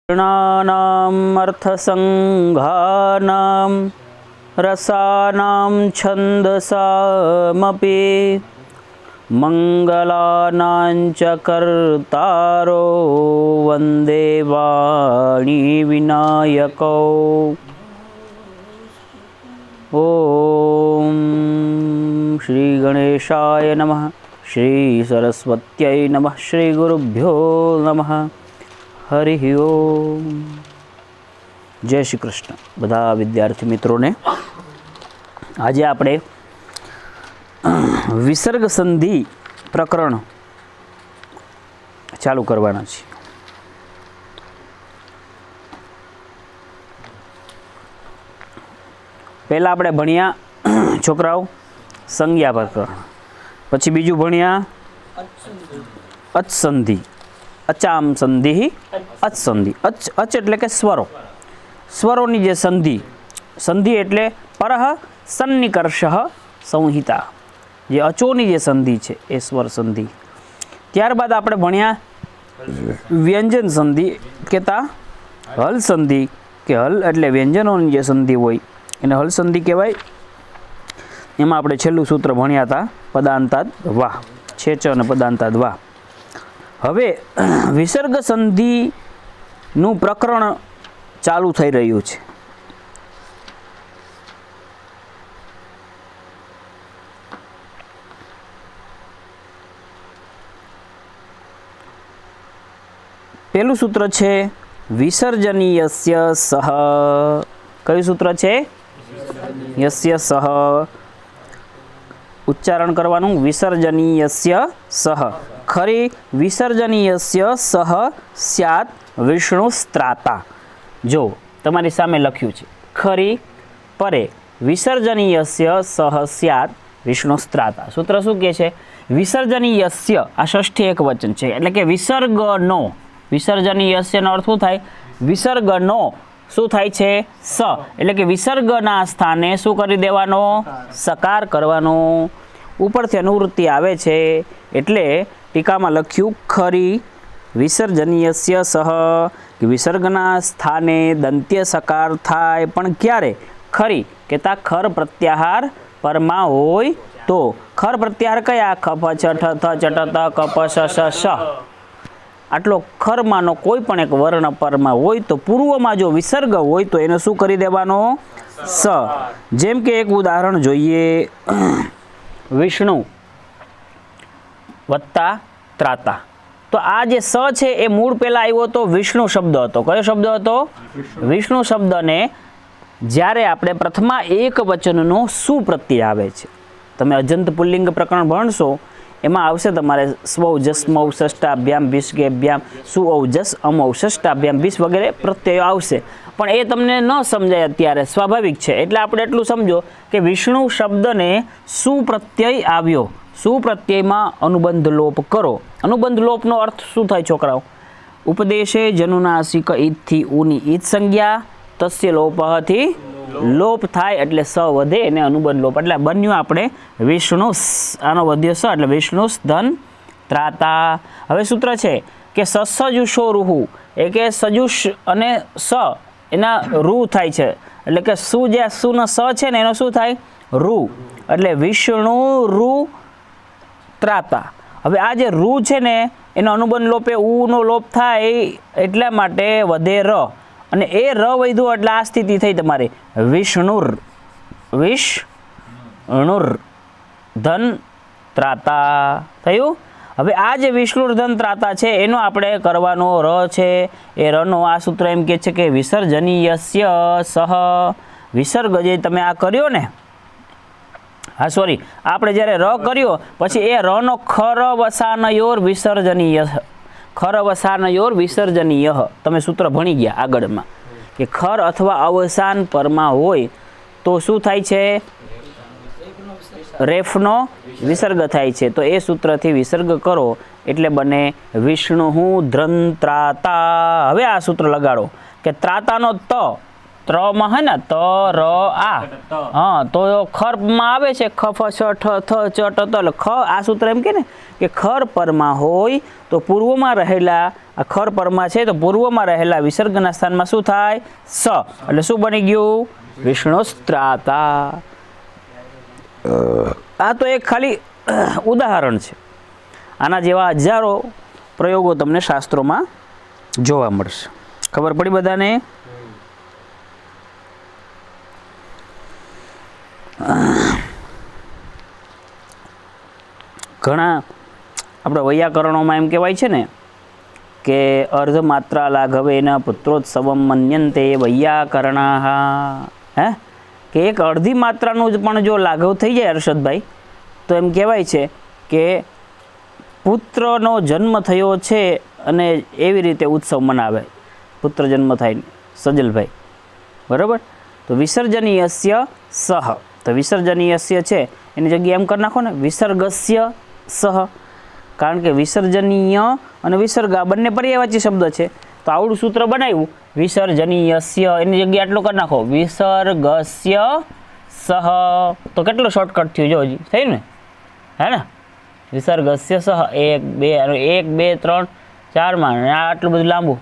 वर्णानाम् अर्थसङ्घानां रसानां छन्दसामपि मङ्गलानां च कर्तारो वन्दे वाणीविनायकौ। ॐ श्रीगणेशाय नमः, श्रीसरस्वत्यै नमः, श्रीगुरुभ्यो नमः। हरि ओम। जय श्री कृष्ण। बधा विद्यार्थी मित्रों ने आज आपणे विसर्ग संधि प्रकरण चालू करवाना छे। पहला आपणे भण्या छोकराओ संज्ञा प्रकरण, पछी बीजू भण्या अच संधि, अचाम संधि, अच संधि। अच एटले के स्वरो, स्वरोनी जे संधि, संधि एटले परह सन्निकर्षः संहिता, जे अचोनी जे संधि छे ए स्वर संधि। त्यारबाद आपणे भण्या व्यंजन संधि केता हल संधि, के हल एटले व्यंजनोनी जे संधि होय एने हल संधि कहेवाय। एमां आपणे छेल्लुं सूत्र भण्या हता पदांताद वा, छेच अने पदांताद वा। हवे विसर्ग संधि नु प्रकरण चालू थई रह्युं छे। पहेलुं सूत्र छे विसर्जनीयस्य सह। कयुं सूत्र छे? यस्य सह। उच्चारण करवानुं विसर्जनीयस्य सह। खरी विसर्जनीयस्य सह स्यात् विष्णुस्त्राता। जो तमारी सामे लख्युं छे खरी परे विसर्जनीयस्य सह स्यात् विष्णुस्त्राता। सूत्र शुं कहे छे? विसर्जनीयस्य, आ षष्ठी एकवचन छे एटले के विसर्गनो, विसर्जनीयस्यनो अर्थ शुं थाय? विसर्गनो શું થાય છે? સ, એટલે કે વિસર્ગના સ્થાને શું કરી દેવાનો? સકાર કરવાનો। ઉપરથી અનુવૃત્તિ આવે છે એટલે ટીકામાં લખ્યું ખરી વિસર્જનીયસ્ય સહ, કે વિસર્ગના સ્થાને દંત્ય સકાર થાય, પણ ક્યારે? ખરી કે તા ખર પ્રત્યાહાર પરમાં હોય તો। ખર પ્રત્યાહાર કયા? ખપ છ ઠ થ ચટ ત કપ શ શ શ, આટલો ખરમાંનો કોઈ પણ એક વર્ણ પરમાં હોય તો પૂર્વમાં જો વિસર્ગ હોય તો એને શું કરી દેવાનો? સ। જેમ કે એક ઉદાહરણ જોઈએ, વિષ્ણુ વત્તા ત્રાતા। તો આ જે સ છે એ મૂળ પહેલા આવ્યો તો વિષ્ણુ શબ્દ હતો। કયો શબ્દ હતો? વિષ્ણુ શબ્દને જ્યારે આપણે પ્રથમા એક વચનનો સુ પ્રત્યય આવે છે, તમે અજંત પુલ્લિંગ પ્રકરણ ભણશો એમાં આવશે તમારે સ્વૌજસ મૌષષ્ટાભ્યામ ભીષ્ગેભ્યામ સુઔજસ અમૌષષ્ટાભ્યામ ભીષ વગેરે પ્રત્યયો આવશે, પણ એ તમને ન સમજાય અત્યારે, સ્વાભાવિક છે। એટલે આપણે એટલું સમજો કે વિષ્ણુ શબ્દને સુપ્રત્યય આવ્યો, સુપ્રત્યયમાં અનુબંધ લોપ કરો। અનુબંધ લોપનો અર્થ શું થાય છોકરાઓ? ઉપદેશે જનુનાસિક ઈદથી ઉની ઈદ સંજ્ઞા તસ્ય લોપથી લોપ થાય એટલે સ વધે, એને અનુબંધ લોપ। એટલે બન્યું આપણે વિષ્ણુ, આનો વધ્યો સ એટલે વિષ્ણુસ ધન ત્રાતા। હવે સૂત્ર છે કે સસજુષો રૂહુ, એ કે સજુષ અને સ એના રૂ થાય છે, એટલે કે સુ જે સુનો સ છે ને એનો શું થાય? રૂ, એટલે વિષ્ણુ રૂ ત્રાતા। હવે આ જે રૂ છે ને એનો અનુબંધ લોપે ઉનો લોપ થાય એટલા માટે વધે ર, અને એ ર વૈધો એટલે આ સ્થિતિ થઈ તમારી વિષ્ણુર, વિષ્ણુર ધન ત્રાતા થયું। હવે આ જે વિષ્ણુર ધન ત્રાતા છે એનો આપણે કરવાનો ર છે, એ રનો આ સૂત્ર એમ કહે છે કે વિસર્જનીયસ્ય સહ। વિસર્ગ જે તમે આ કર્યો ને, હા સોરી, આપણે જ્યારે ર કર્યો પછી એ રનો ખર વસાનયોર વિસર્જનીય, ખર અવસાનયોર વિસર્જનીય, તમે સૂત્ર ભણી ગયા આગળમાં કે ખર અથવા અવસાન પરમાં હોય તો શું થાય છે? રેફનો વિસર્ગ થાય છે, તો એ સૂત્રથી વિસર્ગ કરો એટલે બને વિષ્ણુ ધ્રન ત્રાતા। હવે આ સૂત્ર લગાડો કે ત્રાતાનો ત ત્રમાં હે ને ત ર આ, હા, તો ખરમાં આવે છે ખ ફ छ ઠ થ ચ ટ ત, એટલે ખ આ સૂત્ર એમ કે ને કે ખર પરમાં હોય તો પૂર્વમાં રહેલા, આ ખર પરમાં છે તો પૂર્વમાં રહેલા વિસર્ગના સ્થાનમાં શું થાય? સ, એટલે શું બની ગયું? વિષ્ણુસ્ત્રાતા. આ તો એક ખાલી ઉદાહરણ છે. આના જેવા હજારો પ્રયોગો તમને શાસ્ત્રોમાં જોવા મળશે. ખબર પડી બધાને? ઘણા આપણે વૈયાકરણોમાં એમ કહેવાય છે ને કે અર્ધમાત્રા લાઘવેન પુત્રોત્સવમ મન્યન્તે વૈયાકરણાહ, હે, કે એક અડધી માત્રાનું જ પણ જો લાઘવ થઈ જાય હર્ષદભાઈ, તો એમ કહેવાય છે કે પુત્રનો જન્મ થયો છે અને એવી રીતે ઉત્સવ મનાવે. પુત્ર જન્મ થાય સજલભાઈ, બરાબર? તો વિસર્જનીયસ્ય સહ, તો વિસર્જનીયસ્ય છે એની જગ્યાએ એમ કરી નાખો ને વિસર્ગસ્ય સહ, કારણ કે વિસર્જનીય અને વિસર્ગ આ બંને પર્યાયવાચી શબ્દ છે. તો આવડું સૂત્ર બનાવ્યું વિસર્જનીયસ્ય, એની જગ્યાએ આટલું કરી નાખો વિસર્ગસ્ય સહ, તો કેટલો શોર્ટકટ થયું જો હજી થયું ને, હે ને? વિસર્ગસ્ય સહ 1 2 3 4માં આ આટલું બધું લાંબુ.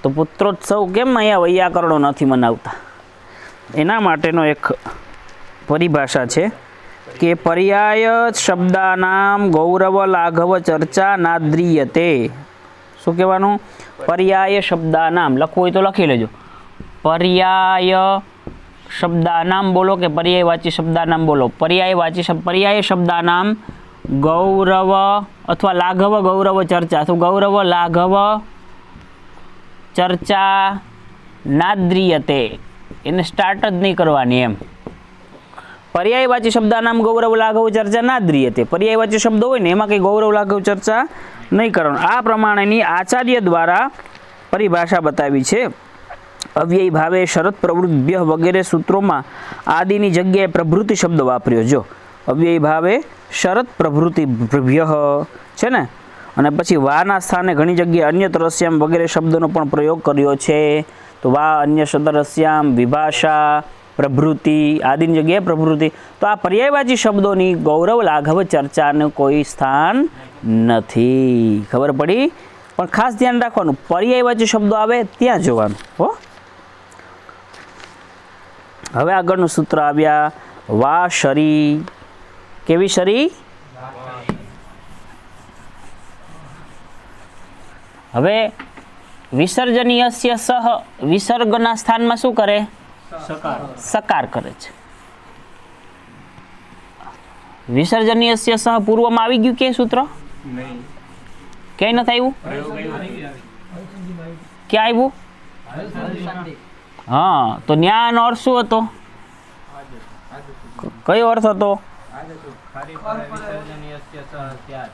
તો પુત્રોત્સવ કેમ અહીંયા વૈયાકરણો નથી મનાવતા? એના માટેનો એક પરિભાષા છે કે પર્યાય શબ્દાનામ ગૌરવ લાઘવ ચર્ચા નાદ્રિયતે. શું કહેવાનું? પર્યાય શબ્દાનામ લખવું હોય તો લખી લેજો. પર્યાય શબ્દાનામ બોલો કે પર્યાયવાચી શબ્દાનામ બોલો. પર્યાય શબ્દાનામ ગૌરવ અથવા લાઘવ ગૌરવ ચર્ચા, અથવા ગૌરવ લાઘવ ચર્ચા નાદ્રિયતે, એને સ્ટાર્ટ જ નહીં કરવાની એમ. પર્યાયવાચી શબ્દાનામ ગૌરવ લાઘવ ચર્ચા નાદ્રિયતે, પર્યાયવાચી શબ્દો હોય ને એમાં કંઈ ગૌરવ લાઘવ ચર્ચા નહીં કરવાનું. આ પ્રમાણેની આચાર્ય દ્વારા પરિભાષા બતાવી છે. અવ્યય ભાવે શરત પ્રવૃત્તિભ્ય વગેરે સૂત્રોમાં આદિની જગ્યાએ પ્રભૃતિ શબ્દ વાપર્યો. જો અવ્યય ભાવે શરત પ્રભૃતિભ્ય છે ને, અને પછી વાના સ્થાને ઘણી જગ્યાએ અન્ય તરસ્યામ વગેરે શબ્દોનો પણ પ્રયોગ કર્યો છે. તો વા અન્ય તરસ્યામ, વિભાષા, પ્રભૃતિ આદિની જગ્યાએ પ્રભૃતિ. તો આ પર્યાયવાચી શબ્દોની ગૌરવ લાઘવ ચર્ચાનું કોઈ સ્થાન નથી. ખબર પડી? પણ ખાસ ધ્યાન રાખવાનું, પર્યાયવાચી શબ્દો આવે ત્યાં જોવાનું હો. હવે આગળનું સૂત્ર આવ્યા વા શરી. કેવી શરી? હવે વિસર્જનીયસ્ય સહ, વિસર્ગના સ્થાનમાં શું કરે? સકાર કરે છે. વિસર્જનીયસ્ય સહ પૂર્વમાં આવી ગયું કે સૂત્ર? ક્યાંય નથી આવ્યું? ક્યાં આવ્યું? હા, તો ન્યાનો અર્થ શું હતો? કયો અર્થ હતો?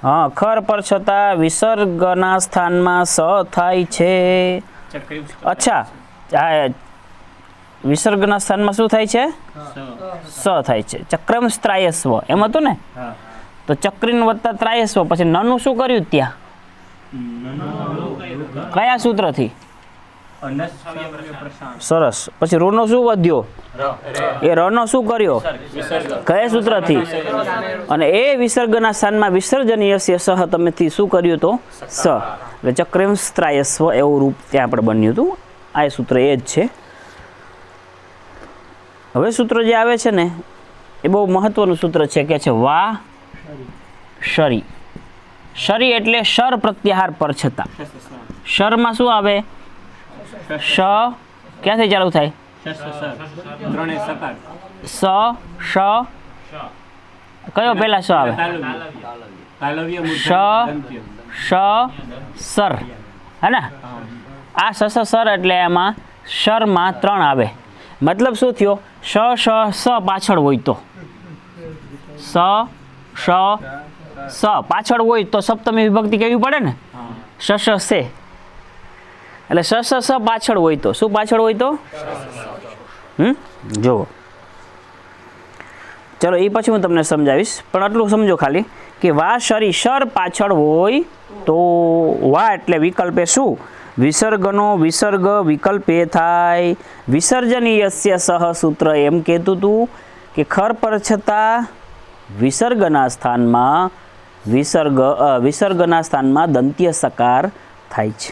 હા, ખર પર છતાં વિસર્ગના સ્થાનમાં સ થાય છે. અચ્છા, વિસર્ગના સ્થાનમાં શું થાય છે? સ થાય છે. ચક્રમ ત્રાયસ્વ એમ હતું ને? તો ચક્રીન વત્તા ત્રાયસ્વ, પછી નનું શું કર્યું ત્યાં? કયા સૂત્રથી? સરસ. પછી રોનો શું વધ્યો? એ રનો શું કર્યો? કયા સૂત્રથી? અને એ વિસર્ગના સ્થાનમાં વિસર્જનીયસ્ય સહ તમેથી શું કર્યું? તો સ, એટલે ચક્રમ ત્રાયસ્વ એવું રૂપ ત્યાં આપણે બન્યું હતું. આ સૂત્ર એ જ છે. હવે સૂત્ર જે આવે છે ને એ બહુ મહત્વનું સૂત્ર છે, કે છે વા શરી. શરી એટલે શર પ્રત્યાહાર પર છતાં. શરમાં શું આવે? શ ક્યાંથી ચાલુ થાય? સ, શ, કયો પહેલા શ આવે? શ, શ, સર, હે ને? આ સ સર એટલે એમાં શરમાં 3 આવે. મતલબ શું થયો? શ, શ, સ પાછળ હોય તો, સ, શ, સ પાછળ હોય તો સપ્તમી વિભક્તિ કહેવી પડે ને, શ, શ, સે. એટલે સ, સ, સ પાછળ હોય તો શું પાછળ હોય તો? જુઓ, ચલો એ પછી હું તમને સમજાવીશ, પણ આટલું સમજો ખાલી કે વા શરી શર પાછળ હોય તો વા એટલે વિકલ્પે શું? વિસર્ગનો વિસર્ગ વિકલ્પ એ થાય વિસર્જનીયસ્ય સહ સૂત્ર એમ કહેતું હતું કે ખર પર છતાં વિસર્ગના સ્થાનમાં વિસર્ગના સ્થાનમાં દંત્ય સકાર થાય છે.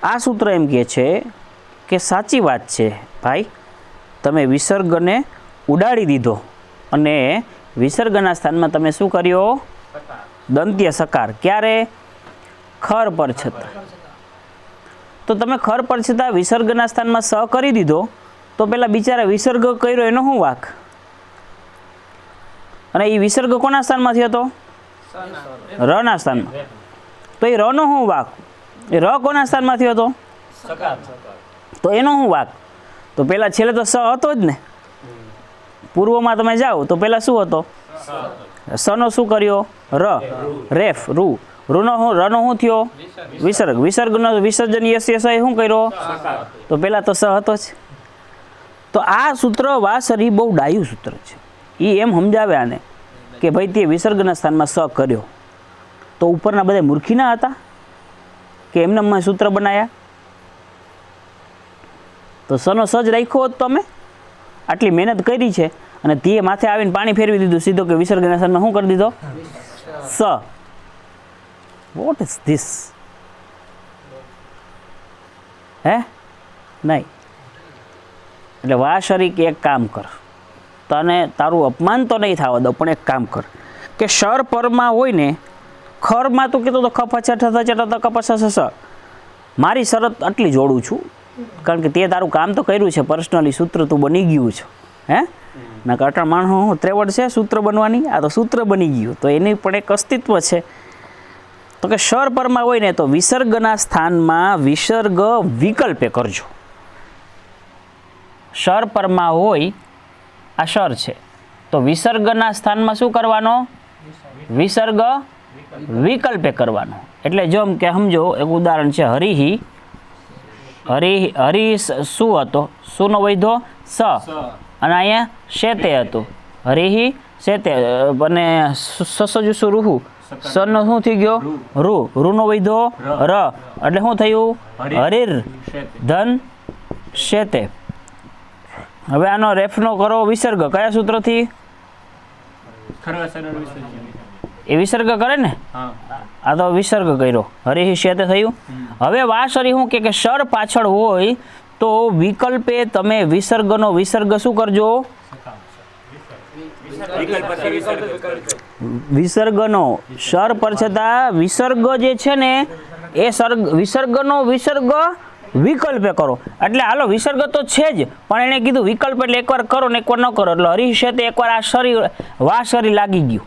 આ સૂત્ર એમ કહે છે કે સાચી વાત છે ભાઈ, તમે વિસર્ગને ઉડાડી દીધો અને વિસર્ગના સ્થાનમાં તમે શું કર્યો? દંત્ય સકાર. ક્યારે? ખર પર છતાં. તો તમે ખર પર છતાં વિસર્ગના સ્થાનમાં સ કરી દીધો તો પેલા બિચારા વિસર્ગ કર્યો એનો શું વાક? અને એ વિસર્ગ કોના સ્થાનમાંથી હતો? રના સ્થાનમાં. તો એ રનો શું વાક? એ ર કોના સ્થાનમાંથી હતો? તો એનો શું વાક? તો પેલા છેલ્લે તો સ હતો જ ને. પૂર્વમાં તમે જાઓ તો પેલા શું હતો? સનો શું કર્યો? ર. રેફ રૂ. રનો શું થયો? વિસર્ગ. વિસર્ગનો વિસર્જનીય સ એ શું કર્યો? તો પેલા તો સ હતો જ. તો આ સૂત્ર વાસરી બહુ ડાયું સૂત્ર છે. એ એમ સમજાવે આને કે ભાઈ તે વિસર્ગના સ્થાનમાં સ કર્યો તો ઉપરના બધા મૂર્ખી ના હતા કે એમને મેં સૂત્ર બનાવ્યા? તો સનો સજ રાખ્યો હોત તમે, આટલી મહેનત કરી છે અને તે માથે આવીને પાણી ફેરવી દીધું સીધો કે વિસર્ગના સ્થાનમાં શું કરી દીધો? સ. What is this? હે નહીં. એટલે વાસરી કે એક કામ કર, તને તારું અપમાન તો નહીં થવા દો, પણ એક કામ કર કે શર પરમાં હોય ને, ખરમાં તું કહેતો તો ખપ છઠ કપસ સ, મારી શરત આટલી જોડું છું કારણ કે તે તારું કામ તો કર્યું છે, પર્સનલી સૂત્ર તું બની ગયું છે. હે ના કટા માણસ ત્રેવડ છે સૂત્ર બનવાની, આ તો સૂત્ર બની ગયું, તો એની પણ એક અસ્તિત્વ છે. તો કે શર પરમાં હોય ને તો વિસર્ગના સ્થાનમાં વિસર્ગ વિકલ્પે કરજો. શર પરમાં હોય, આ શર છે તો વિસર્ગના સ્થાનમાં શું કરવાનો? વિસર્ગ વિકલ્પે કરવાનો. એટલે જો એમ કે સમજો એક ઉદાહરણ છે, હરિહી. હરી શું હતો? શુંનો વૈધો? સ. અને અહીંયા શેતે હતું. હરિહી શેતે અને સસજુ રૂહુ, સનો શું થઈ ગયો? રૂ. રૂનો વૈધો? ર. એટલે શું થયું? હરીર ધન શેતે. હવે આનો રેફનો કરો વિસર્ગ કયા સૂત્રથી? એ વિસર્ગ કરે ને, આ તો વિસર્ગ કર્યો, હરિ શેતે થયું. હવે વાસરી શું કે શર પાછળ હોય તો વિકલ્પે તમે વિસર્ગનો વિસર્ગ શું કરજો? વિસર્ગનો શર પર છતાં વિસર્ગ જે છે ને એ વિસર્ગનો વિસર્ગ વિકલ્પે કરો. એટલે હાલો વિસર્ગ તો છે જ, પણ એને કીધું વિકલ્પ એટલે એકવાર કરો ને એકવાર ન કરો. એટલે હરીશ છે તે એકવાર આ શરી વા શરી લાગી ગયું,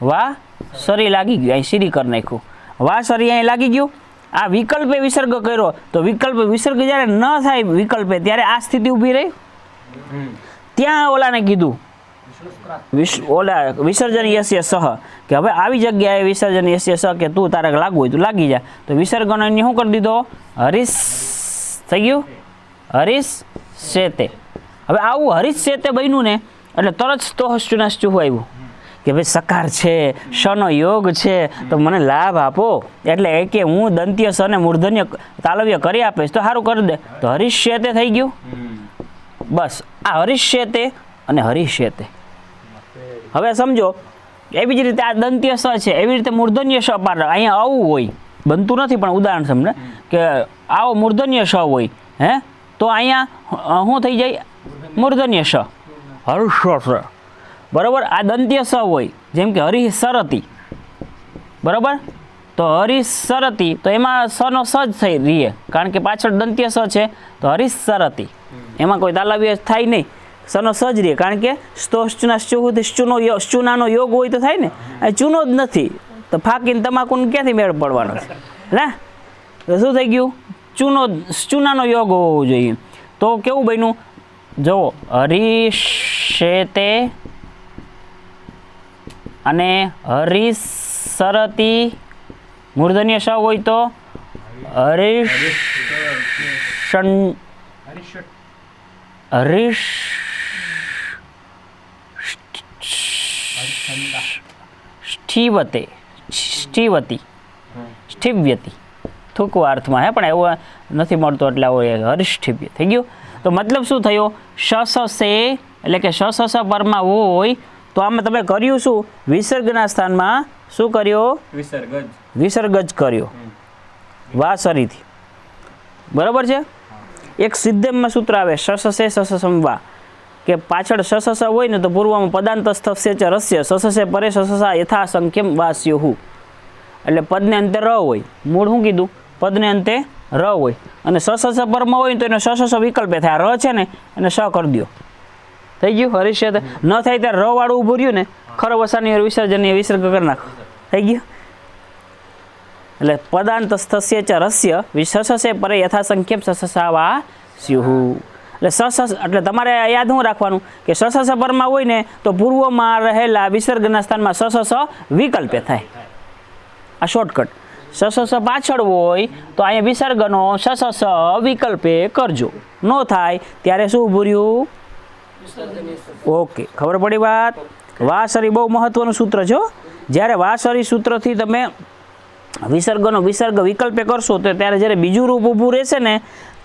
વા શરી લાગી ગયું, અહીં સીરી કરી નાખ્યું, વા શરી અહીં લાગી ગયું. આ વિકલ્પે વિસર્ગ કર્યો તો વિકલ્પ વિસર્ગ જ્યારે ન થાય વિકલ્પે ત્યારે આ સ્થિતિ ઊભી રહી. ત્યાં ઓલાને કીધું ઓલા વિસર્જનીયસ્ય સહ કે હવે આવી જગ્યાએ વિસર્જનીયસ્ય સહ કે તું તારે લાગવું હોય તું લાગી જા. તો વિસર્ગનો એને શું કરી દીધો? હરીશ થઈ ગયું, હરીશ શેતે. હવે આવું હરીશ શેતે બન્યું ને એટલે તરત સ્તોહશ્ચુનાશ્ચુ આવ્યું કે ભાઈ સકાર છે, શનો યોગ છે તો મને લાભ આપો. એટલે એ કે હું દંત્ય સ ને મૂર્ધન્ય તાલવ્ય કરી આપીશ તો સારું કરી દે. તો હરીશ શેતે થઈ ગયું. બસ આ હરીશ શેતે અને હરીશ શેતે. હવે સમજો એવી જ રીતે આ દંત્ય સ છે, એવી રીતે મૂર્ધન્ય સ પાર અહીંયા આવું હોય, બનતું નથી પણ ઉદાહરણ સમજે કે આવો મૂર્ધન્ય સ હોય, હે તો અહીંયા શું થઈ જાય? મૂર્ધન્ય સ, હર્ષ. બરાબર. આ દંત્ય સ હોય જેમ કે હરિ સરતી, બરાબર. તો હરિ સરતી તો એમાં સનો સ જ થઈ રહીએ કારણ કે પાછળ દંત્ય સ છે. તો હરીશ સરતી એમાં કોઈ તાલવ્ય થાય નહીં, સનો સજ રહે કારણ કે સ્ચુનાનો યોગ હોય તો થાય ને, આ ચૂનો જ નથી તો ફાકીને તમાકુને ક્યાંથી મેળ પડવાનો છે ને? તો શું થઈ ગયું? ચૂનાનો યોગ હોવો જોઈએ. તો કેવું બન્યું? જુઓ, હરીશેતે અને હરીશરતી મૂર્ધન્ય સ હોય તો थूकवा अर्थमां है, पण एवो नथी मळतो एटले आवो हरिष्ठिप्य थई गयुं। तो मतलब शुं थयो? श स से एटले के श स स परमा होय तो आमां तमे कर्युं शुं? विसर्गना स्थानमा शुं कर्यो? विसर्गज कर्यो वासरीथी। बराबर छे? एक सिद्धममां सूत्र आवे श स से स स सम वा के पाछळ श स स होय ने तो पूर्वमां पदांतस्थस्य च रस्य स स से परे स स सा यथा संख्यम वा स्युः। एटले पदने अंते र होय, मूळ शुं कीधुं? पदने अंते र होय अने स स स परमा होय तो एनो स स स विकल्पे थाय। र छे ने एने स कर द्यो, थई गयुं। हरीश्य न थाय त्यारे र वाळुं ऊभुं रह्युं ने खरो वसानी विसर्जनीय विसर्ग कर नाखो, थई गयुं। एटले पदांतस्थस्य च रस्य स स से परे यथा संख्यम स स सा वा स्युः। एटले स स एटले तमारे याद शुं राखवानुं के स स स परमा होय ने तो पूर्वमां रहेला विसर्गना स्थानमा स स स विकल्पे थाय। आ शॉर्टकट। स स स पाछळ होय तो अहींया विसर्गनो स स स विकल्पे करजो, नो थाय त्यारे शुं ऊभुं रह्युं? ओके, खबर पड़ी बात? वासरी बहु महत्वनुं सूत्र छे। ज्यारे वासरी सूत्रथी तमे विसर्गनो विसर्ग विकल्पे करशो तो त्यारे ज्यारे बीजुं रूप ऊभुं रहेशे ने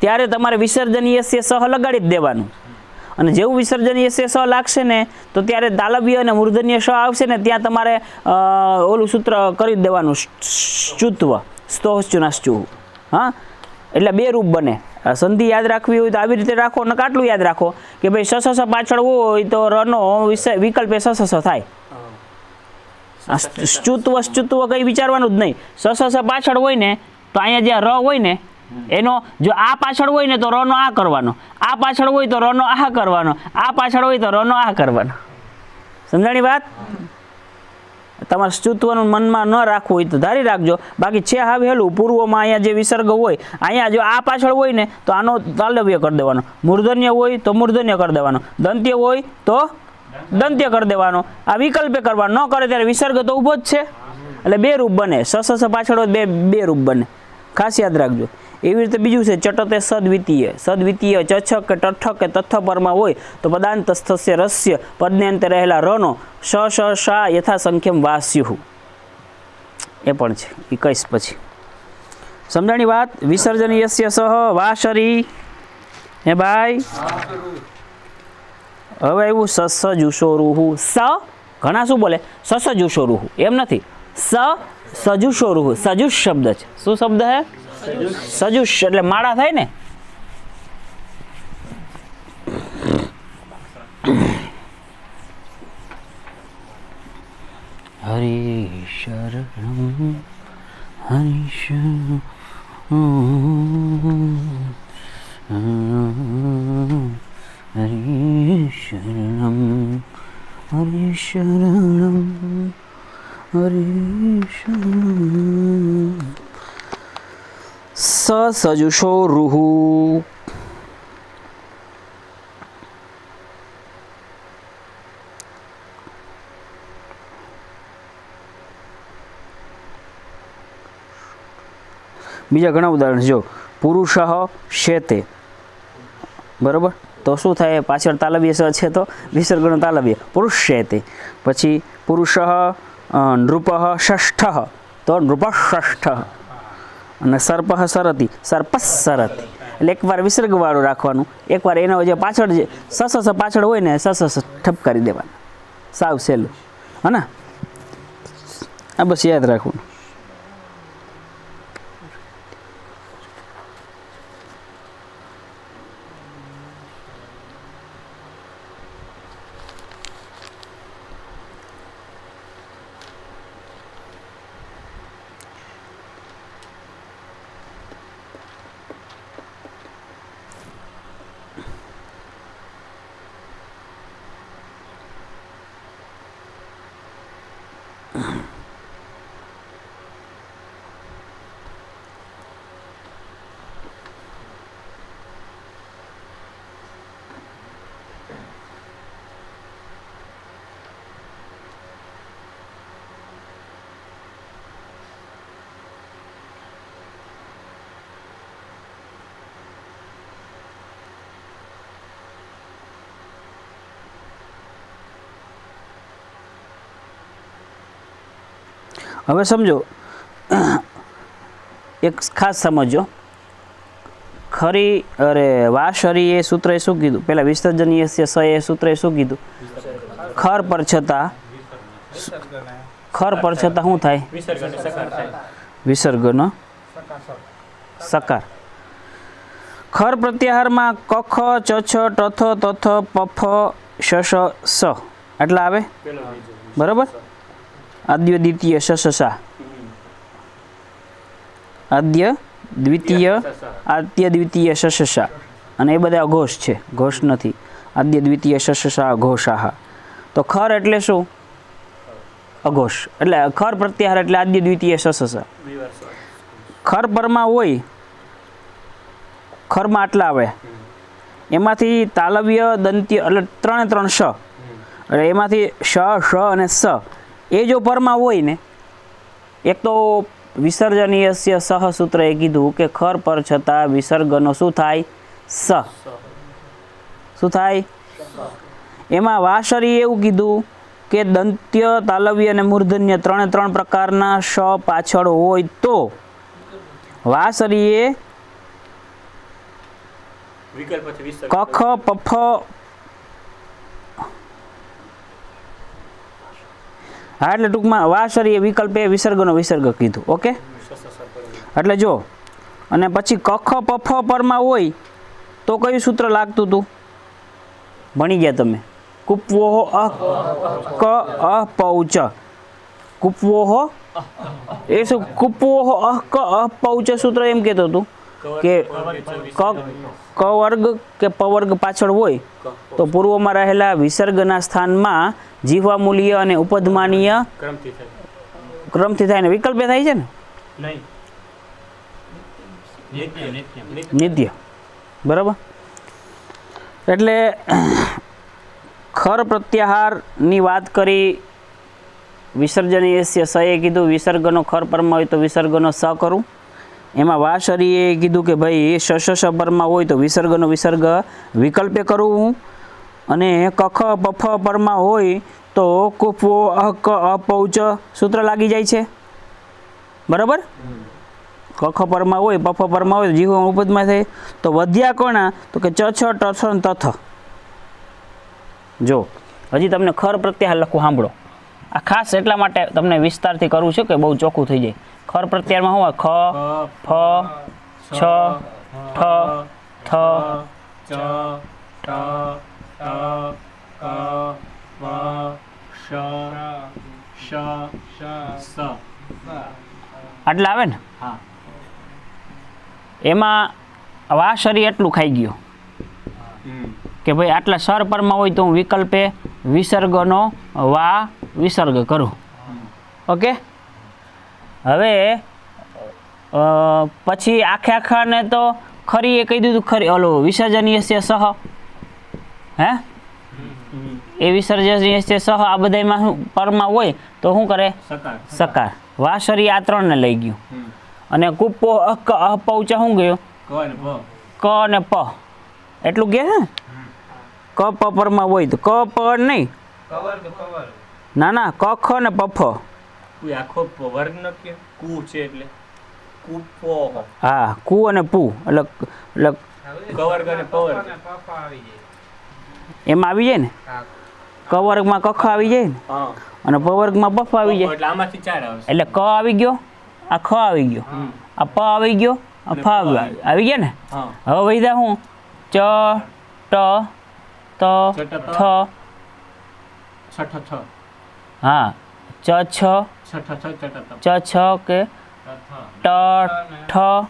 त्यारे तमारे विसर्जनीयस्य सह लगाड़ी ज देवानुं અને જેવું વિસર્જનીય સ લાગશે ને તો ત્યારે તાલવ્ય અને મૂર્ધન્ય સ આવશે ને ત્યાં તમારે ઓલું સૂત્ર કરી દેવાનું શ્ચુત્વ સ્તોશ્ચુનાશ્ચુ। હા, એટલે બે રૂપ બને। સંધિ યાદ રાખવી હોય તો આવી રીતે રાખો અને આટલું યાદ રાખો કે ભાઈ સ સ પાછળ હોય તો રનો વિકલ્પ સ સ થાય। શ્ચુત્વ શ્ચુત્વ કંઈ વિચારવાનું જ નહીં। સ સ પાછળ હોય ને તો અહીંયા જ્યાં ર હોય ને એનો જો આ પાછળ હોય ને તો ર નો આ કરવાનો, આ પાછળ હોય તો ર નો આ કરવાનો, આ પાછળ હોય તો ર નો આ કરવાનો। સમજાણી વાત? તમારે શ્ચુત્વનું મનમાં ન રાખવું હોય તો ધારી રાખજો, બાકી છે હા વહેલું પૂર્વમાં અહીંયા જે વિસર્ગ હોય અહીંયા જો આ પાછળ હોય ને તો આનો તાલવ્ય કરી દેવાનો, મૂર્ધન્ય હોય તો મૂર્ધન્ય કરી દેવાનો, દંત્ય હોય તો દંત્ય કરી દેવાનો। આ વિકલ્પે કરવાનો, ન કરે ત્યારે વિસર્ગ તો ઊભો જ છે એટલે બે રૂપ બને। સ પાછળ હોય બે રૂપ બને, ખાસ યાદ રાખજો। એવી રીતે બીજું છે ચટતે સદ્વિતીય। સદ્વિતીય ચછ કે ટઠ કે તથ પરમાં હોય તો પદાંતસ્થસ્ય રસ્ય પદને અંતે રહેલા રનો શ શ શા યથા સંખ્યમ વાસ્યુઃ, એ પણ છે 21 પછી। સમજાણી વાત? વિસર્જનીયસ્ય સહ વાશરી હે ભાઈ। હવે આવ્યું સસજુષોરુઃ। સ ઘણા શું બોલે સસજુષોરુઃ, એમ નથી, સજુષોરુઃ સજુષ શબ્દ છે। શું શબ્દ હે? સજુષ એટલે માળા થાય ને। હરિ શરણમ હરિ શરણમ હરિ શરણમ હરિ શરણમ હરિ શરણમ સસજુષોરુઃ। બીજા ઘણા ઉદાહરણ જો પુરુષ શેતે, બરાબર, તો શું થાય? પાછળ તાલવ્ય સ છે તો વિસર્ગનો તાલવ્ય પુરુષ શેતે। પછી પુરુષ નૃપ ષષ્ઠ તો નૃપષષ્ઠ, અને સર્પ સરતી સર્પસ સરતી। એટલે એકવાર વિસર્ગવાળું રાખવાનું, એકવાર એનો જે પાછળ જે સ પાછળ હોય ને સ ઠપકારી દેવાનું, સાવ સહેલું હે ને। આ બસ યાદ રાખવું। હવે સમજો એક ખાસ સમજો, ખરી અરે વાશરી એ સૂત્ર એ શું કીધું? પહેલાં વિસર્જનીય સ એ સૂત્ર એ શું કીધું? ખર પર છતાં શું થાય? વિસર્ગનો સકાર. ખર પ્રત્યાહારમાં કખ ચછ ટથ તથ પફ શશ સ આટલા આવે, બરાબર? આદ્ય દ્વિતીય શશસા, આદ્ય દ્વિતીય શશસા, અને એ બધા અઘોષ છે, ઘોષ નથી. આદ્ય દ્વિતીય શશસા ઘોષાહ. તો ખર એટલે શું? અઘોષ. એટલે ખર પ્રત્યાહાર એટલે આદ્ય દ્વિતીય શશસા. ખર પરમાં હોય, ખરમાં આટલા આવે, એમાંથી તાલવ્ય દંત્ય એટલે 3 શ, એટલે એમાંથી શ અને સ એ જો પરમાં હોય ને, એક તો વિસર્જનીય સહ સૂત્ર એ કીધું કે ખર પર છતાં વિસર્ગનો શું થાય? સ. શું થાય? એમાં વાશરી એવું કીધું કે દંત્ય તાલવ્ય અને મૂર્ધન્ય 3 પ્રકારના શ પાછળ હોય તો વાશરીએ કખ પફ હા એટલે ટૂંકમાં વાશરીએ વિકલ્પે વિસર્ગનો વિસર્ગ કીધું. ઓકે, એટલે જો, અને પછી કખ પફ પરમાં હોય તો કયું સૂત્ર લાગતું હતું? ભણી ગયા તમે. કુપવોહ ક અપૌચ. કુપવોહ એ શું? કુપવોહ ક અપૌચ સૂત્ર એમ કહેતું હતું કે ક વર્ગ કે પ વર્ગ પાછળ હોય તો પૂર્વમાં રહેલા વિસર્ગના સ્થાનમાં જીહવા મૂલ્ય અને ઉપધમાનીય ક્રમથી થાય ને વિકલ્પે થાય છે ને? નિત્ય. બરાબર. એટલે ખર પ્રત્યાહારની વાત કરી, વિસર્જનીય સ એ કીધું વિસર્ગનો ખર પરમાં હોય તો વિસર્ગનો સ કરું. એમાં વાશરીએ કીધું કે ભાઈ શશ પરમાં હોય તો વિસર્ગનો વિસર્ગ વિકલ્પે કરવું, અને કખ પફ પરમાં હોય તો કુપવો અક અપૌચ સૂત્ર લાગી જાય છે, બરાબર? કખ પરમાં હોય, પફ પરમાં હોય, જીવ ઉપદમાં થાય તો વધ્યા કોણા? તો કે ચ છ ટથ તથ. જો હજી તમને ખર પ્રત્યાહાર લખું સાંભળો. આ ખાસ એટલા માટે તમને વિસ્તારથી કરવું છે કે બહુ ચોખ્ખું થઈ જાય. ખર પ્રત્યાહારમાં શું હોય? ખ ફ છ ઠ થ ચ ટ ટ ક વ શ શ સ આટલા આવે ને? હા. એમાં વાશરી એટલું ખાઈ ગયો કે ભાઈ આટલા સર પરમાં હોય તો હું વિકલ્પે વિસર્ગનો વા વિસર્ગ કરું. ઓકે, હવે પછી આખાને તો ખરી એ કહી દીધું, ખરી ઓલો વિસર્જનીય છે સહ, હે એ વિસર્જનીય છે સહ આ બધામાં શું પરમાં હોય તો શું કરે? સકાર. વાશરી આ 3 ને લઈ ગયું, અને કુપો અક અપૌચા શું ગયો? ક અને પ એટલું કે છે. ક પ પરમાં હોય તો ક પ નહીં, ના ના ક ખ ને પફ. હા, કુ અને પુ એટલે એમાં આવી જાય ને. ક વર્ગમાં કખ આવી જાય ને, અને પ વર્ગમાં પફ આવી જાય, એટલે ક આવી ગયો, આ ખ આવી ગયો, આ પ આવી ગયો, આ ફ આવી ગયા ને. હવે વૈધા હું ચ ટ ત થ, હા ચ છ ચ છ કે ટ ઠ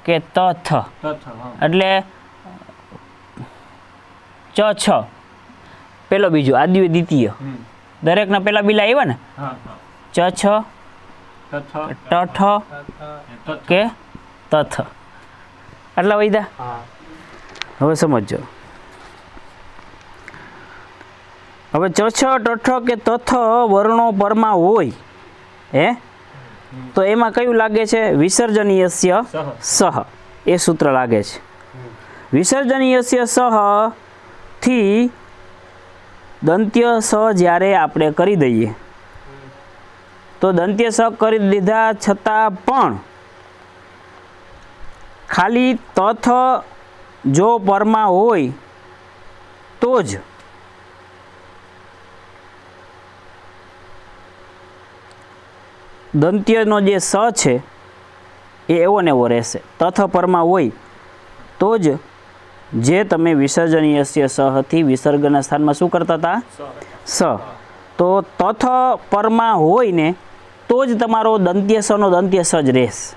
કે ત થ, એટલે ચ છ પેલો બીજો આદ્ય દ્વિતીય દરેકના પેલા બીલા આવ્યા ને. ચ છ ટ ઠ કે તથ આટલા વૈદા. હવે સમજો, હવે ચ છ ટ કે તથ વર્ણો પરમાં હોય હે તો એમાં કયું લાગે છે? વિસર્જનીય સહ એ સૂત્ર લાગે છે. વિસર્જનીય સહ થી દંત્ય સ જ્યારે આપણે કરી દઈએ તો દંત્ય સ કરી દીધા છતાં પણ ખાલી તથ જો પરમાં હોય તો જ દંત્યનો જે સ છે એ એવો ને એવો રહેશે. તથ પરમાં હોય તો જ જે તમે વિસર્જનીયસ્ય સહથી વિસર્ગના સ્થાનમાં શું કરતા હતા? સ. તો તથ પરમાં હોય ને તો જ તમારો દંત્ય સનો દંત્ય સ જ રહેશે.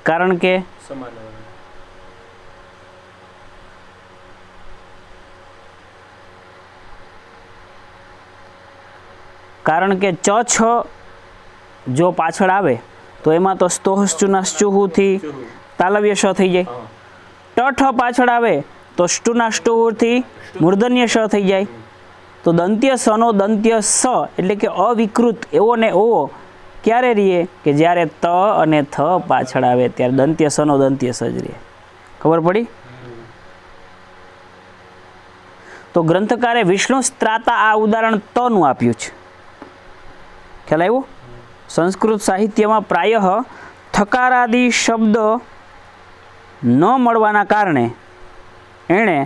કારણ કે ચ છ જો પાછળ આવે તો એમાં તો સ્તોહશ્ચુનાશ્ચુહુથી તાલવ્ય શ થઈ જાય. ટ પાછળ આવે તો સ્ટુનાષ્ટુહુથી મૂર્ધન્ય શ થઈ જાય. તો દંત્ય સનો દંત્ય સ એટલે કે અવિકૃત એવો ને એવો ક્યારે રહીએ કે જ્યારે ત અને થ પાછળ આવે ત્યારે દંત્ય સનો દંત્ય સ જ રહે. ખબર પડી? તો ગ્રંથકારે વિષ્ણુ સ્ત્રાતા આ ઉદાહરણ તનું આપ્યું છે. ખ્યાલ આવ્યો? સંસ્કૃત સાહિત્યમાં પ્રાયઃ થકારાદિ શબ્દ ન મળવાના કારણે એણે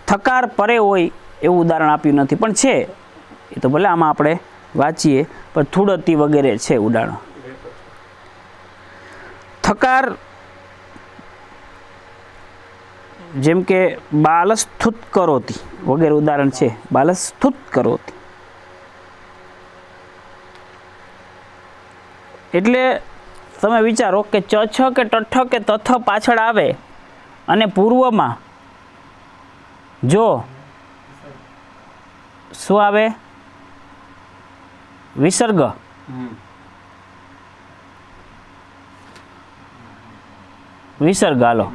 થકાર પરે હોય એવું ઉદાહરણ આપ્યું નથી. પણ છે એ તો ભલે આમાં આપણે વાંચીએ પણ થુડતી વગેરે છે ઉદાહરણ. થકાર જેમ કે બાલસ્થુત કરોતી વગેરે ઉદાહરણ છે. બાલસ્થુત કરોતી એટલે તમે વિચારો કે ચ છ કે ટઠ કે તથ પાછળ આવે અને પૂર્વમાં જો શું આવે? વિસર્ગ. વિસર્ગ હાલો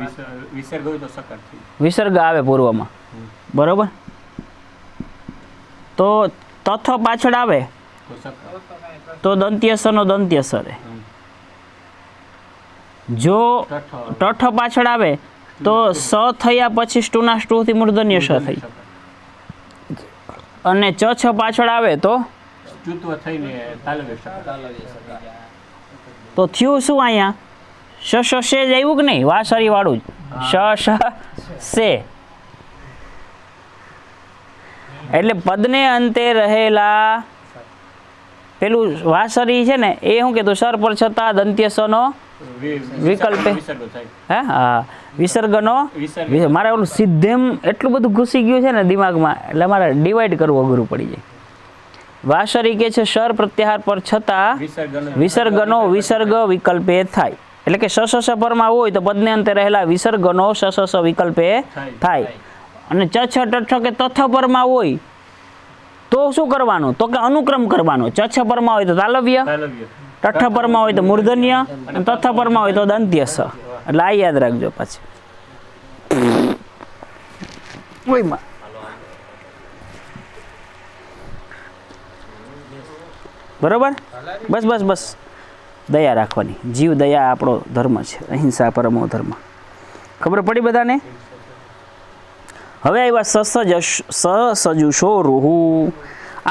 વિસર્ગ આવે પૂર્વમાં, બરોબર? તો તથ પાછળ આવે તો દંત્ય સ નો દંત્ય સ રહે. જો ટઠ પાછળ આવે તો સ થયા પછી સ્ટુના સ્ટુથી મૂર્ધન્ય શ થઈ. અને ચ છ પાછળ આવે તો થયું શું? અહીંયા શ શ શે જ આવ્યું કે નહીં? વાસરી વાળું જ શ શ શે. એટલે પદને અંતે રહેલા પેલું વાસરી છે ને એ શું કીધું? સર પર છતાં દંત્ય સ નો વિકલ્પે હા વિસર્ગનો. મારે ઓલું સિદ્ધેમ એટલું બધું ઘૂસી ગયું છે ને દિમાગમાં એટલે મારે ડિવાઈડ કરવું અઘરું પડી જાય. વાસરી કે છે સર પ્રત્યાહાર પર છતાં વિસર્ગનો વિસર્ગ વિકલ્પે થાય. એટલે કે સ સ પરમાં હોય તો પદને અંતે રહેલા વિસર્ગનો સ સ વિકલ્પે થાય. અને ચ છ ટઠ કે તથ પરમાં હોય તો શું કરવાનું? તો કે અનુક્રમ કરવાનો. ચ છ પરમાં હોય તો તાલવ્ય, ટઠ પરમાં હોય તો મૂર્ધન્ય, અને તથ પરમાં હોય તો દંત્ય સ. એટલે આ યાદ રાખજો પાછી. બરોબર? બસ બસ બસ દયા રાખવાની. જીવ દયા આપણો ધર્મ છે. અહિંસા પરમો ધર્મ. ખબર પડી બધાને? હવે આવ્યા સસજુષો રૂહુ.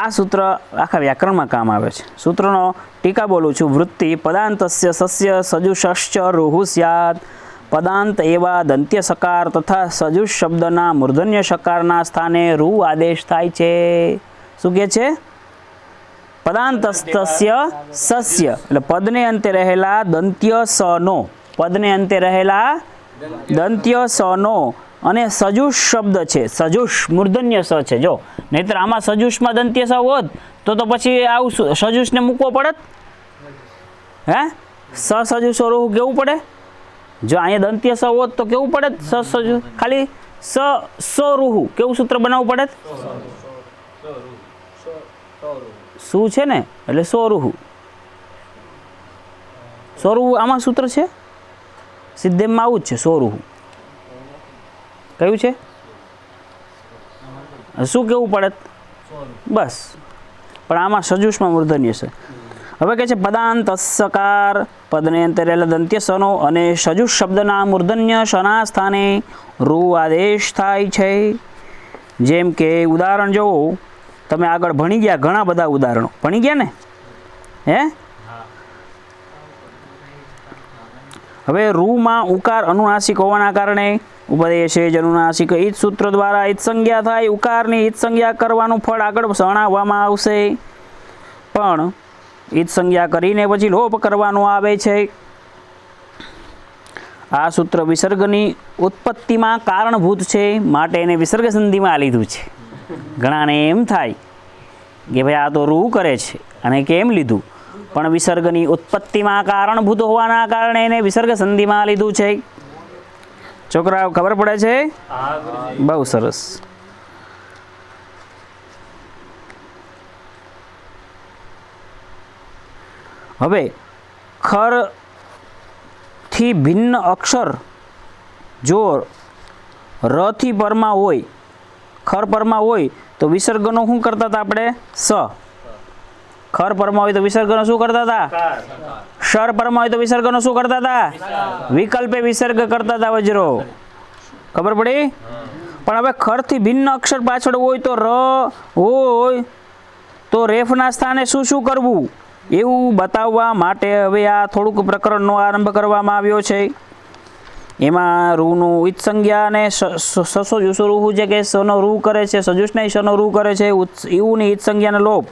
આ સૂત્ર આખા વ્યાકરણમાં કામ આવે છે. સૂત્રનો ટીકા બોલું છું. વૃત્તિ પદાંતસ્ય સસ્ય સજુષશ્ચ રૂહુ સ્યાત. પદાંત એવા દંત્ય સકાર તથા સજુષ શબ્દના મૂર્ધન્ય સકારના સ્થાને રૂ આદેશ થાય છે. શું કહે છે? પદાંતસ્ય સસ્ય એટલે પદને અંતે રહેલા દંત્ય સનો, પદને અંતે રહેલા દંત્ય સનો અને સજુષ શબ્દ છે. સજુષ મૂર્ધન્ય સ છે. જો નહીતર આમાં સજુષમાં દંત્ય સ હોત તો પછી આવું સજુષને મૂકવો પડત. હે સજુષો રૂહ કેવું પડે? જો અહીંયા દંત્ય સ હોત તો કેવું પડે? સજુ ખાલી સો રૂહ કેવું સૂત્ર બનાવવું પડે? શું છે ને એટલે સોરૂહ. સોરૂહ આમાં સૂત્ર છે. સિદ્ધેમમાં આવું જ છે. સોરૂહ કયું છે? શું કેવું પડે? બસ. પણ આમાં સજુષમાં મૂર્ધન્ય છે. હવે કહે છે પદાંત સકાર પદને અંતે રહેલા દંત્ય સનો અને સજુષ શબ્દના મૂર્ધન્ય સના સ્થાને રૂ આદેશ થાય છે. જેમ કે ઉદાહરણ જોવો તમે આગળ ભણી ગયા ઘણા બધા ઉદાહરણો ભણી ગયા ને? હે હવે રૂમાં ઉકાર અનુનાસિક હોવાના કારણે ઉપદેશેજ અનુનાસિક ઈત સૂત્ર દ્વારા ઈત સંજ્ઞા થાય. ઉકારની ઈત સંજ્ઞા કરવાનું ફળ આગળ જણાવવામાં આવશે, પણ ઈત સંજ્ઞા કરીને પછી લોપ કરવાનો આવે છે. આ સૂત્ર વિસર્ગની ઉત્પત્તિમાં કારણભૂત છે, માટે એને વિસર્ગ સંધિમાં લીધું છે. ઘણાને એમ થાય કે ભાઈ આ તો રૂ કરે છે અને કેમ લીધું, પણ વિસર્ગની ઉત્પત્તિમાં કારણભૂત હોવાના કારણે એને વિસર્ગ સંધિમાં લીધું છે. છોકરાઓ ખબર પડે છે? બહુ સરસ. હવે ખર થી ભિન્ન અક્ષર જો ર થી પરમાં હોય, ખર પરમાં હોય તો વિસર્ગનો શું કરતા હતા આપણે? સ. ખર પરમાં હોય તો વિસર્ગનો શું કરતા હતા? શર પરમાં હોય તો વિસર્ગનો શું કરતા હતા? વિકલ્પે વિસર્ગ કરતા હતા વજ્રો. ખબર પડી? પણ હવે ખરથી ભિન્ન અક્ષર પાછળ હોય તો ર હોય તો રેફના સ્થાને શું શું કરવું એવું બતાવવા માટે હવે આ થોડુંક પ્રકરણનો આરંભ કરવામાં આવ્યો છે. એમાં રૂનું ઈત સંજ્ઞા અને સસો જુસો રૂ છે કે સનો રૂ કરે છે, સજુષના સનો રૂ કરે છે, એવું ઈત સંજ્ઞાને લોપ.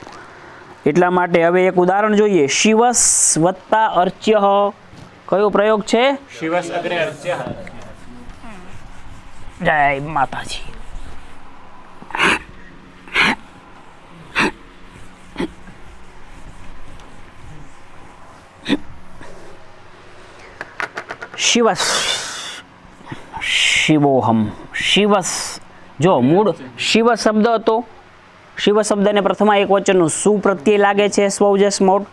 એટલા માટે હવે એક ઉદાહરણ જોઈએ. શિવસ વત્તા અર્ચ્ય. કયો પ્રયોગ છે? શિવસ અગ્રે અર્ચ્ય. જય માતાજી. શિવસ, શિવોહમ, શિવસ. જો મૂળ શિવ શબ્દ હતો. શિવ શબ્દને પ્રથમા એક વચનનું સુ પ્રત્યય લાગે છે, સ્વજસ મોટ.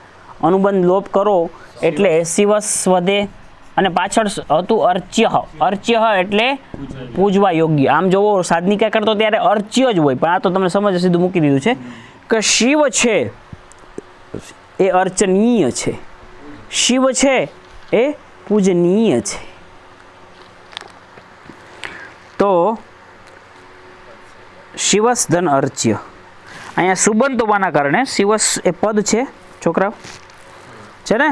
અનુબંધ લોપ કરો એટલે શિવસ વધે અને પાછળ હતું અર્ચ્ય. અર્ચ્ય એટલે પૂજવા યોગ્ય. આમ જોવો સાધનિકા કરતો ત્યારે અર્ચ્ય જ હોય, પણ આ તો તમને સમજ સીધું મૂકી દીધું છે કે શિવ છે એ અર્ચનીય છે, શિવ છે એ પૂજનીય છે. તો શિવસ ધન અર્ચ્ય. અહીંયા સુબંત હોવાના કારણે શિવસ એ પદ છે છોકરાઓ, છે ને?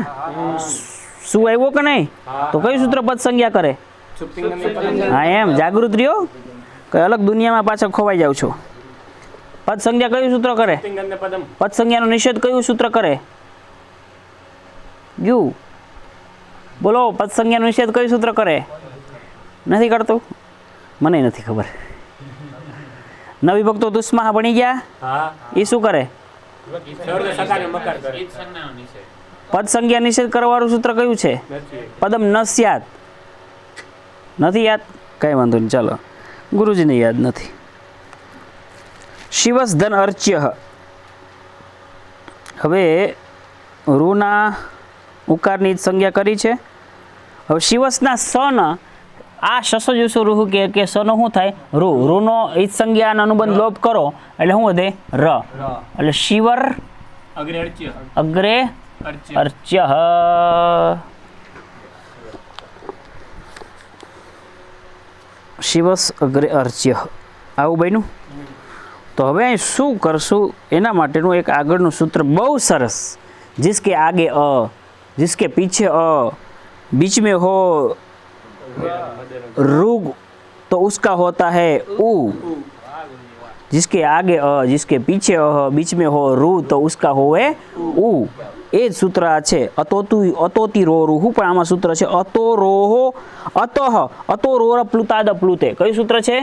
શું આવ્યો કે નહીં? તો કયું સૂત્ર પદ સંજ્ઞા કરે? હા એમ, જાગૃત રહ્યો, કઈ અલગ દુનિયામાં પાછળ ખોવાઈ જાવ છો. પદ સંજ્ઞા કયું સૂત્ર કરે? પદ સંજ્ઞાનો નિષેધ કયું સૂત્ર કરે? યુ બોલો, પદ સંજ્ઞાનો નિષેધ કયું સૂત્ર કરે? નથી કરતું? મને નથી ખબર. નવી ભક્તો દુસ્માહ ભણી ગયા, એ શું કરે? પદ સંજ્ઞા નિષેધ કરવાનું સૂત્ર કયું છે? પદમ ન સ્યાત. નથી યાદ? કઈ વાંધો નહીં, ચાલો, ગુરુજીને યાદ નથી. શિવસ ધન અર્ચ્ય. હવે રૂના ઉકારની સંજ્ઞા કરી છે. હવે શિવસના સન આ શસજુસુ રૂહ કે સનો શું થાય? રૂ. રૂનો ઈત સંજ્ઞાનો અનુબંધ લોપ કરો એટલે શું વધે? ર. એટલે શિવર અગ્રે અર્ચ્ય. શિવસ અગ્રે અર્ચ્ય. આવું બન્યું. તો હવે અહીં શું કરશું એના માટેનું એક આગળનું સૂત્ર બહુ સરસ. जिसके आगे अ, जिसके पीछे अ, बीच में हो रू तो उसका होता है ऊ. जिसके आगे अ, जिसके पीछे अ, बीच में हो रू तो उसका होवे ऊ. એ જ સૂત્ર આ છે. અતોતી રો રૂહુ, પણ આમાં સૂત્ર છે અતો રોહો અતઃ અતો રોર પ્લુતાદ પ્લુતે. કયું સૂત્ર છે?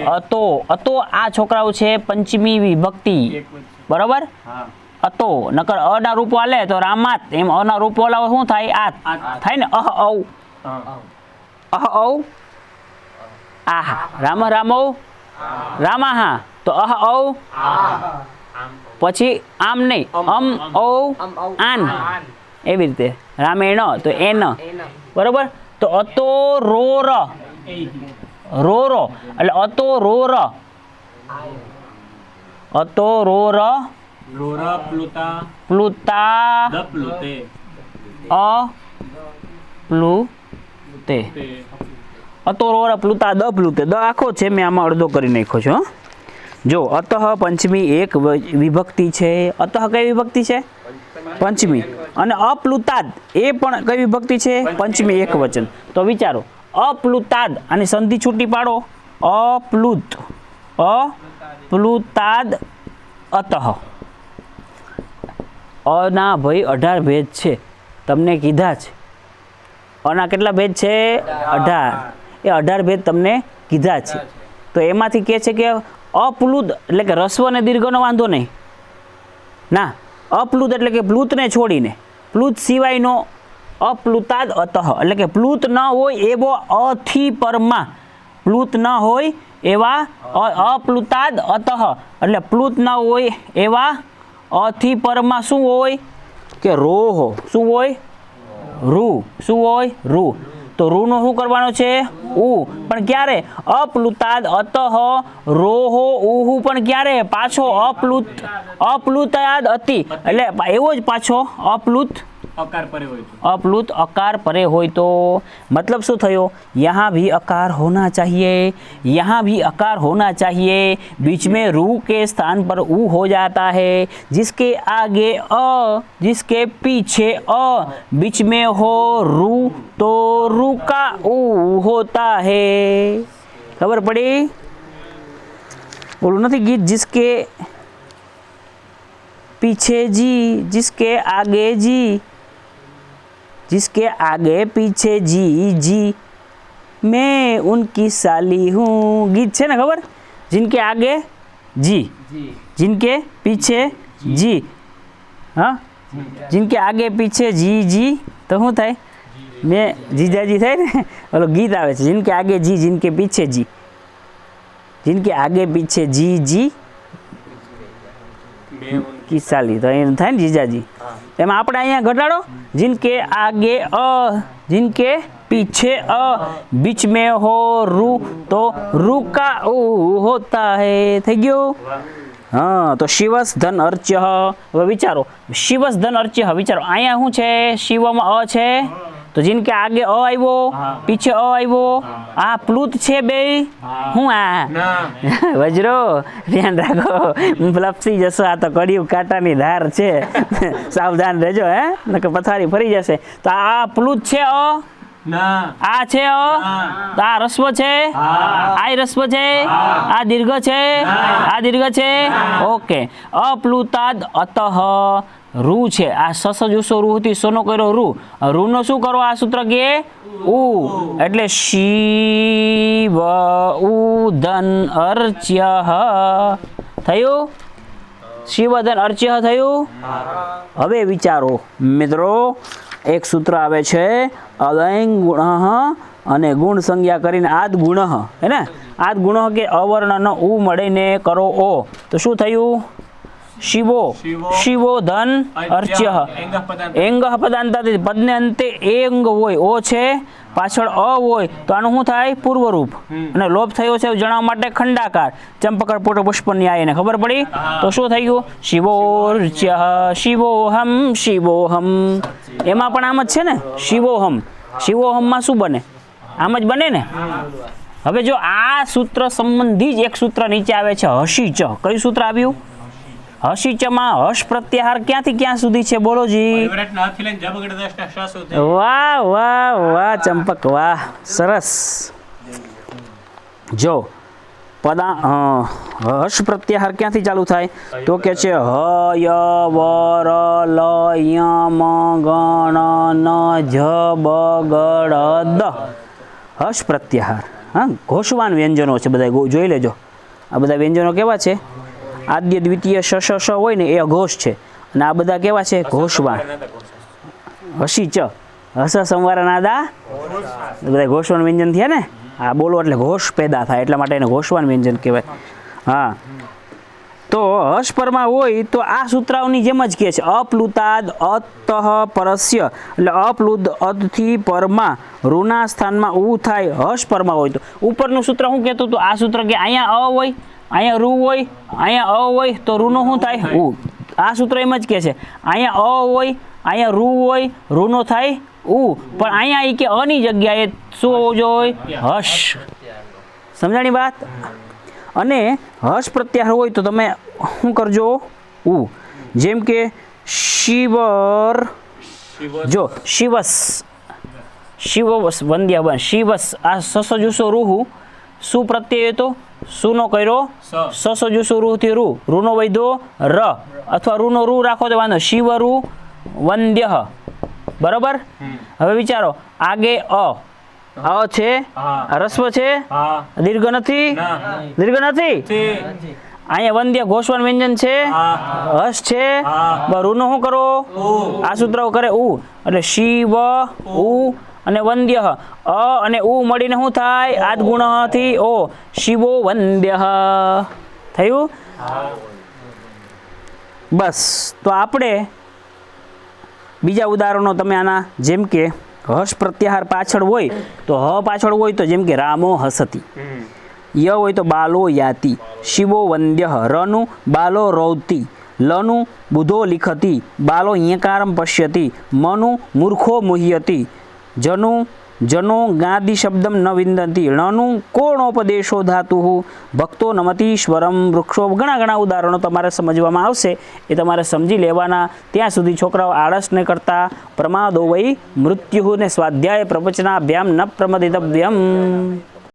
અતો. અતો આ છોકરાઓ છે પંચમી વિભક્તિ, બરાબર? અતો નકર અ ના રૂપો આલે તો રામાત, એમ અ ના રૂપો આલે શું થાય? આત થાય ને. અહ ઔ, અહ ઔ, આહા. રામ રામૌ, રામાહા. તો અહ ઔ, પછી આમ નહીં, અમ ઔ આન, એવી રીતે. રામેણ તો એન, બરોબર? તો અતો રો ર, રો રો એટલે અતો રો ર, અતો રો ર પ્લુતા અ પ્લુતે. અતો રોર પ્લુતા દ પ્લુતે. દ આખો છે, મેં આમાં અડધો કરી નાખ્યો છું. જો અતઃ પંચમી એક વિભક્તિ છે. અતઃ કઈ વિભક્તિ છે? પંચમી. અને અપ્લુતાદ એ પણ કઈ વિભક્તિ છે? પંચમી એકવચન. તો વિચારો અપ્લુતાદ આની સંધિ છૂટી પાડો. અપ્લુતાદ અતઃ. અના ભાઈ 18 ભેદ છે, તમને કીધા છે. અના કેટલા ભેદ છે? 18. એ 18 ભેદ તમને કીધા છે. તો એમાંથી કહે છે કે અપ્લુત એટલે કે રસ્વ અને દીર્ઘનો વાંધો નહીં ના, અપ્લુત એટલે કે પ્લુતને છોડીને પ્લુત સિવાયનો અપ્લુતાદ અતઃ એટલે કે પ્લુત ન હોય એવો અથી પરમાં, પ્લુત ન હોય એવા અપ્લુતાદ અતઃ એટલે પ્લુત ન હોય એવા અથી પરમાં શું હોય કે રોહ. શું હોય? રૂ. શું હોય? રૂ. તો રૂનો શું કરવાનો છે? ઉ. પણ ક્યારે? અપ્લુતાદ અતઃ રોહો ઉહુ. પણ ક્યારે? પાછો અપ્લુતાદ અતિ એટલે એવો જ પાછો અપ્લુત अप्लुत अकार परे होय तो मतलब शू थयो? यहाँ भी अकार होना चाहिए, यहाँ भी अकार होना चाहिए, बीच में रू के स्थान पर ऊ हो जाता है, जिसके आगे अ जिसके पीछे अ बीच में हो रू तो रू का ऊ होता है. खबर पड़ी? बोलो नहीं गीत जिसके पीछे जी जिसके आगे जी जिसके आगे पीछे जी जी मैं उनकी साली हूँ. गीत है ना खबर? जिनके आगे जी जिनके पीछे जी. हाँ, जिनके आगे पीछे जी जी तो शू थाय? मैं जीजाजी थाय ने ओलो गीत आवे छे. जिनके आगे जी जिनके पीछे जी, जिनके आगे पीछे जी जी की साली तो एम थाय ने जीजाजी. एम आपणे अहींया घटाडो. जिनके आगे अ जिनके पीछे अ बीच में हो रू तो रू का ऊ होता है. થઈ ગયું? हाँ, तो शिवस धन अर्च्य. હવે વિચારો शिवस धन अर्च्य. વિચારો અહીંયા શું છે? શિવમાં અ છે तो जिनके आगे अ आव्यो पीछे अ आव्यो आ प्लुत छे बे हूँ आ वज्रो ध्यान राखो लपसी जशो. आ तो कड़िયું कांटानी धार छे सावधान रहेजो हे नकर पथारी फरी जशे. तो आ प्लुत छे अ आ छे अ तो आ रस्व छे आ रस्व छे आ दीर्घ छे आ दीर्घ छे. ओके. अप्लुताद अतः रू छे. आ ससजुसो रू थी सोनो कर्यो रू. रू नो शू करो? आ सूत्र के ऊ एटले शिव उदन अर्च्यः थयुं. शिवधन अर्च्यः थयुं. हवे विचारो मित्रों, एक सूत्र आवे छे अदयं गुणः अने गुण संज्ञा करीने आद गुणः है ने. आद गुणः के अवर्णनो ऊ मळीने करो ओ तो शू थयुं? शिवो. शिवो धन अर्च्य. एंग पदांत पद ने अंते एंग होय ओ छे पाछळ अ होय तो आनुं शुं थाय? पूर्वरूप. अने लोप थयो छे जणाववा माटे खंडाकार चंपकर पुट पुष्प न्याय ने खबर पड़ी तो शुं थई गयुं? शिवोर्च्यः शिवोहम शिवोहम. एमां पण आम ज छे ने शिवोहम. शिवोहम मां शुं बने? आम ज बने ने. हवे जो आ सूत्र संबंधी ज एक सूत्र नीचे आवे छे हसीच. कयुं सूत्र आव्युं? हसीचमा हस प्रत्याहार क्यांथी क्यां सुधी छे? बोलो जी. वाह वाह वाह चंपक वाह सरस. जो पदा हस प्रत्याहार क्यांथी चालू थाय? तो के छे ह य व र ल य म ग ण न ज ब ग ड़ द. हस प्रत्याहार. हाँ, घोषवान व्यंजनो छे बधा. जोई लेजो आ बधा व्यंजनो केवा छे? आद्य द्वितीय श श श होय ने ए अघोष छे અને આ બધા કેવા છે? ઘોષવાન. હસી ચ હસ સંવાર નાદા બધા ઘોષવાન વ્યંજન થયા ને. આ બોલો એટલે ઘોષ પેદા થાય એટલા માટે એને ઘોષવાન વ્યંજન કહેવાય. હા, તો હસ પરમાં હોય તો આ સૂત્રાઓની જેમ જ કહે છે અપ્લુતાદ અતઃ પરસ્ય એટલે અપ્લુદ અતથી પરમાં ઋના સ્થાનમાં ઉ થાય. હસ પરમાં હોય તો ઉપરનું સૂત્ર શું કહેતું હતું? આ સૂત્ર કે અહીંયા અ હોય અહીંયા રૂ હોય અહીંયા અ હોય તો રૂનો શું થાય? ઉ. આ સૂત્ર એમ જ કહે છે અહીંયા અ હોય અહીંયા રૂ હોય રૂનો થાય ઉ. પણ અહીંયા એ કે અની જગ્યાએ શું હોવું જોઈએ? હસ. સમજાણી વાત? અને હસ પ્રત્યાહાર હોય તો તમે શું કરજો? ઉ. જેમ કે શિવર જો શિવસ શિવસ વંદ્ય બન શિવસ આ સસો જુસો રૂહુ શું પ્રત્યય હતો સુનો કર્યો સસો જુસો રૂહ થી રૂનો વૈધો ર અથવા રૂનો રૂ રાખો તો વાંધો શિવ રૂ વંદ્ય બરોબર હવે વિચારો આગે અ છે રસ્વ છે દીર્ઘ નથી અહીંયા વંદ્ય ઘોષવાન વ્યંજન છે હસ છે રૂનો શું કરો આ સૂત્ર કરે ઉ એટલે શિવ ઉ અને વંદ્ય અ અને ઉ મળીને શું થાય આદ ગુણ થી ઓ શિવો વંદ્ય થયું બસ તો આપણે બીજા ઉદાહરણો તમે આના જેમ કે હસ પ્રત્યાહાર પાછળ હોય તો હ પાછળ હોય તો જેમ કે રામો હસતી ય હોય તો બાલો યાતિ શિવો વંદ્ય રનું બાલો રૌતી લનું બુધો લિખતી બાલો યકારમ પશ્યતિ મનું મૂર્ખો મુહ્યતિ જનો ગાદી શબ્દમ ન વિંદતી ણનું કોણોપદેશો ધાતુ ભક્તો નમતીશ્વરમ વૃક્ષો ઘણા ઉદાહરણો તમારે સમજવામાં આવશે એ તમારે સમજી લેવાના ત્યાં સુધી છોકરાઓ આળસ ન કરતા પ્રમાદો વૈ મૃત્યુ ને સ્વાધ્યાય પ્રવચનાભ્યામ ન પ્રમદિતવ્યમ